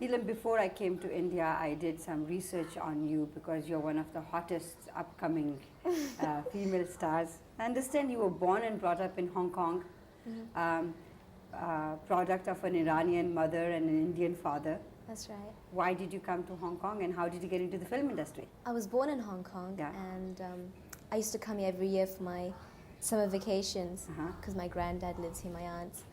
Neelam, before I came to India, I did some research on you because you're one of the hottest upcoming female stars. I understand you were born and brought up in Hong Kong, product of an Iranian mother and an Indian father. That's right. Why did you come to Hong Kong and how did you get into the film industry? I was born in Hong Kong, and I used to come here every year for my summer vacations because my granddad lives here, my aunts.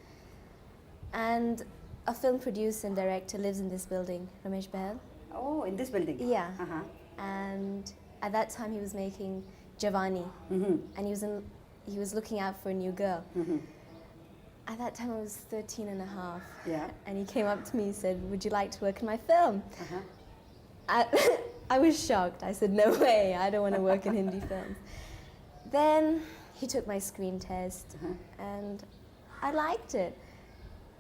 And a film producer and director lives in this building, Ramesh Behl. Oh, in this building? Yeah. And at that time he was making Javani, and he was looking out for a new girl. At that time I was 13 and a half. Yeah. And he came up to me and said, "Would you like to work in my film?" I was shocked. I said, "No way, I don't want to work in Hindi films." Then he took my screen test and I liked it.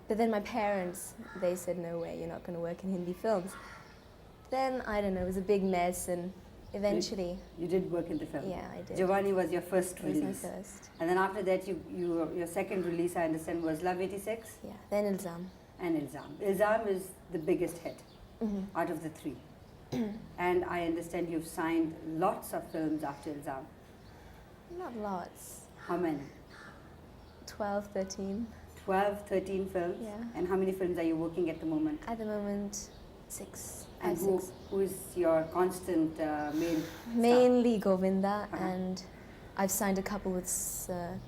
But then my parents, they said, "No way, you're not going to work in Hindi films." Then, I don't know, it was a big mess, and eventually... You did work in the film? Yeah, I did. Javani was your first release? It was my first. And then after that, your second release, I understand, was Love 86? Yeah, then Ilzam. And Ilzam. Ilzam is the biggest hit out of the three. And I understand you've signed lots of films after Ilzam. Not lots. How many? 12, 13. 12, 13 films? Yeah. And how many films are you working at the moment? At the moment, 6. And who is your constant main star? Mainly Govinda, and I've signed a couple with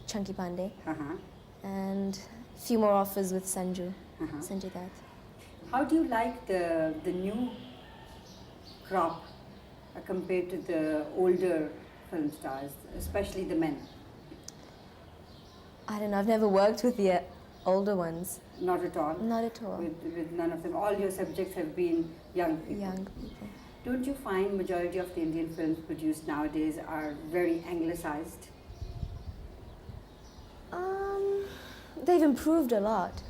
Chunky Pandey, and a few more offers with Sanju Dutt. How do you like the new crop compared to the older film stars, especially the men? I don't know, I've never worked with the older ones. Not at all? Not at all. With none of them. All your subjects have been young people. Young people. Don't you find majority of the Indian films produced nowadays are very anglicized? They've improved a lot.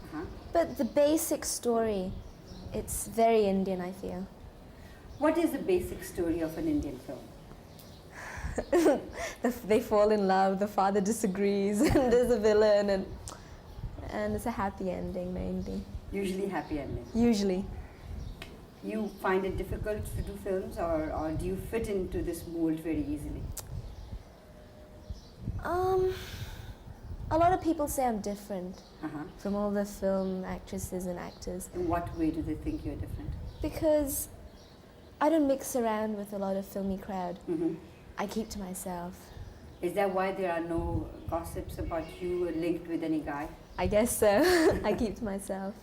But the basic story, it's very Indian, I feel. What is the basic story of an Indian film? They fall in love, the father disagrees, and there's a villain, and it's a happy ending mainly. Usually happy ending? Usually. You find it difficult to do films, or do you fit into this mold very easily? A lot of people say I'm different from all the film actresses and actors. In what way do they think you're different? Because I don't mix around with a lot of filmy crowd. I keep to myself. Is that why there are no gossips about you linked with any guy? I guess so. I keep to myself.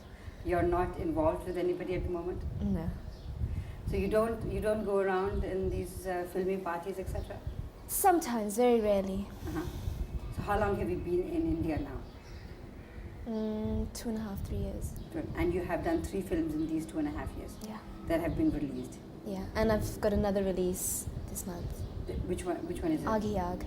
You're not involved with anybody at the moment? No. So you don't go around in these filming parties, etc.? Sometimes, very rarely. So how long have you been in India now? 2.5, 3 years. And you have done 3 films in these 2.5 years? Yeah. That have been released? Yeah, and I've got another release this month. Which one is it? Aag Hi Aag.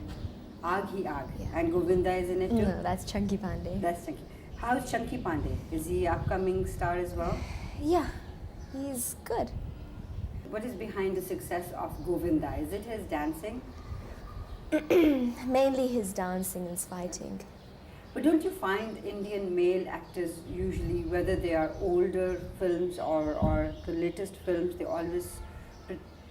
Aag Hi Aag. Yeah. And Govinda is in it too? No, that's Chunky Pandey. That's Chunky. How's Chunky Pandey? Is he upcoming star as well? Yeah, he's good. What is behind the success of Govinda? Is it his dancing? Mainly his dancing and fighting. But don't you find Indian male actors usually, whether they are older films or the latest films, they always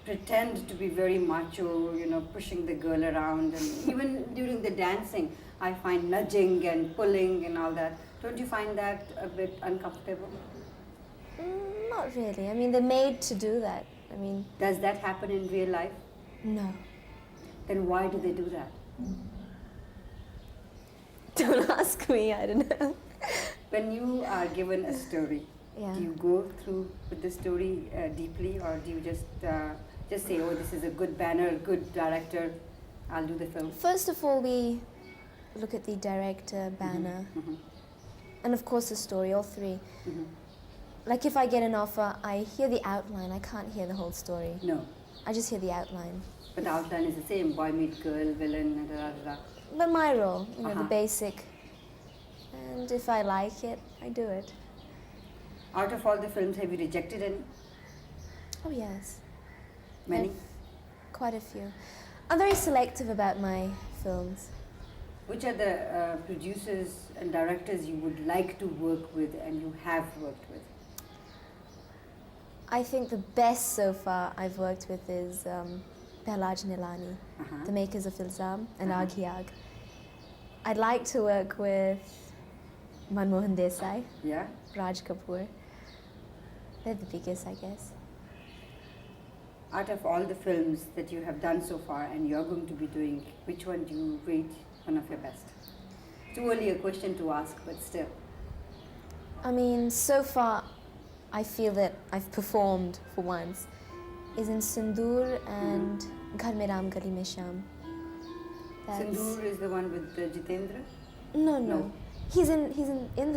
pretend to be very macho, you know, pushing the girl around, and even during the dancing, I find nudging and pulling and all that. Don't you find that a bit uncomfortable? Not really. I mean, they're made to do that. I mean... Does that happen in real life? No. Then why do they do that? Don't ask me, I don't know. When you are given a story, do you go through with the story deeply, or do you just say, oh, this is a good banner, good director, I'll do the film? First of all, we look at the director, banner, and of course the story, all 3. Like if I get an offer, I hear the outline, I can't hear the whole story. No. I just hear the outline. But the outline is the same, boy meet girl, villain, But my role, you know, the basic. And if I like it, I do it. Out of all the films, have you rejected any? Oh yes. Many? Quite a few. I'm very selective about my films. Which are the producers and directors you would like to work with and you have worked with? I think the best so far I've worked with is Behlaj Nilani, the makers of Ilzam and Aag Hi Aag. I'd like to work with Manmohan Desai, Yeah. Raj Kapoor. They're the biggest, I guess. Out of all the films that you have done so far and you're going to be doing, which one do you rate one of your best? Too early a question to ask, but still. I mean, so far, I feel that I've performed for once. Is in Sindoor and Ghar Mein Ram Gali Mein Sham. Sindoor is the one with Jitendra? No. No. He's in the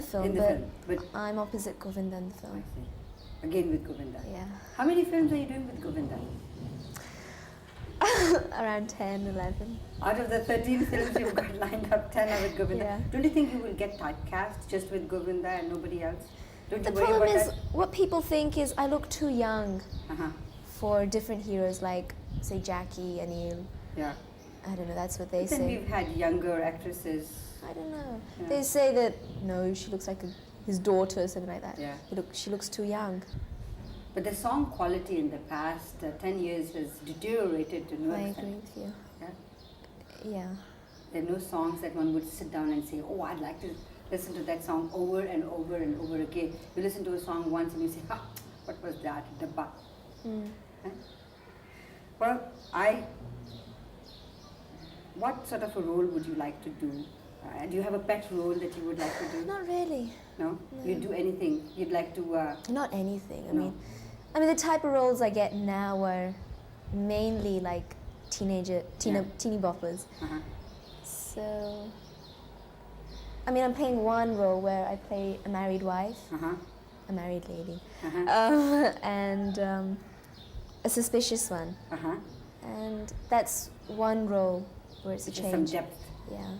film, In the film, but I'm opposite Govinda in the I film. see. Again with Govinda. Yeah. How many films are you doing with Govinda? Around 10, 11. Out of the 13 films you've got lined up, 10 are with Govinda. Yeah. Don't you think you will get typecast just with Govinda and nobody else? Don't The you worry problem about is, what people think is I look too young that? for different heroes like, say, Jackie, Anil. Yeah. I don't know, that's what they But then say. we've had younger actresses. I don't know. Yeah. They say that, no, she looks like his daughter or something like that. Yeah. She looks too young. But the song quality in the past 10 years has deteriorated to no I extent. agree with you. Yeah? Yeah. There are no songs that one would sit down and say, oh, I'd like to listen to that song over and over and over again. You listen to a song once and you say, ah, what was that? Dabba. Right? Well, what sort of a role would you like to do? Do you have a pet role that you would like to do? Not really. No? You'd do anything? You'd like to... Not anything. No. I mean, the type of roles I get now are mainly like teeny boppers. So, I mean, I'm playing one role where I play a married wife, a married lady, and a suspicious one. And that's one role where it's a Just some change. depth. Yeah.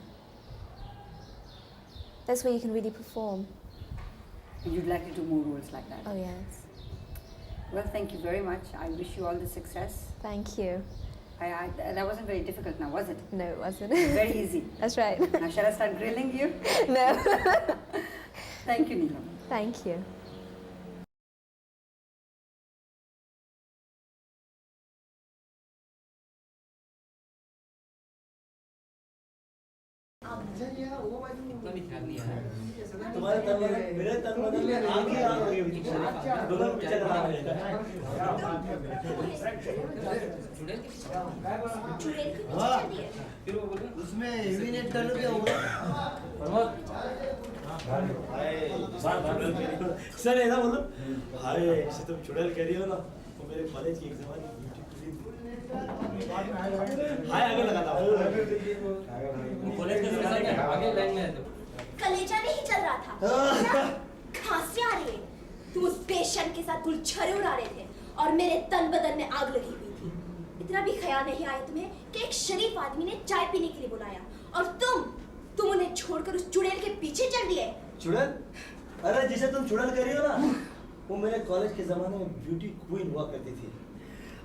That's where you can really perform. And you'd like to do more roles like that? Oh, yes. Well, thank you very much. I wish you all the success. Thank you. That wasn't very difficult now, was it? No, it wasn't. Very easy. That's right. Now, shall I start grilling you? No. Thank you, Neelam. Thank you. तुम्हारे तन बदल मेरे तन बदल में आग ही आग हो गई दोनों पीछे लगा रहेगा हाँ फिर वो बोले उसमें यूनिट डालो क्या हुआ सर ऐसा बोलो हाय से तुम चुड़ैल कह रही हो ना वो मेरे कॉलेज की एग्जाम है हाय आगे लगा था कॉलेज का समय क्या आगे लाइन में है तो कलेजा नहीं चल रहा था खांसी आ रही है तुम उस पेशेंट के साथ गुलछरे उड़ा रहे थे और मेरे तन बदन में आग लगी हुई थी इतना भी ख्याल नहीं आया तुम्हें कि एक शरीफ आदमी ने चाय पीने के लिए बुलाया और तुम उन्हें छोड़कर उस चुड़ैल के पीछे चढ़ दिए चुड़ैल अरे जिसे तुम चुड़ैल कह रही हो ना वो मेरे कॉलेज के जमाने में ब्यूटी क्वीन हुआ करती थी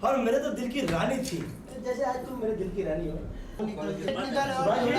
और मेरे तो दिल की रानी थी जैसे आज तुम मेरे दिल की रानी हो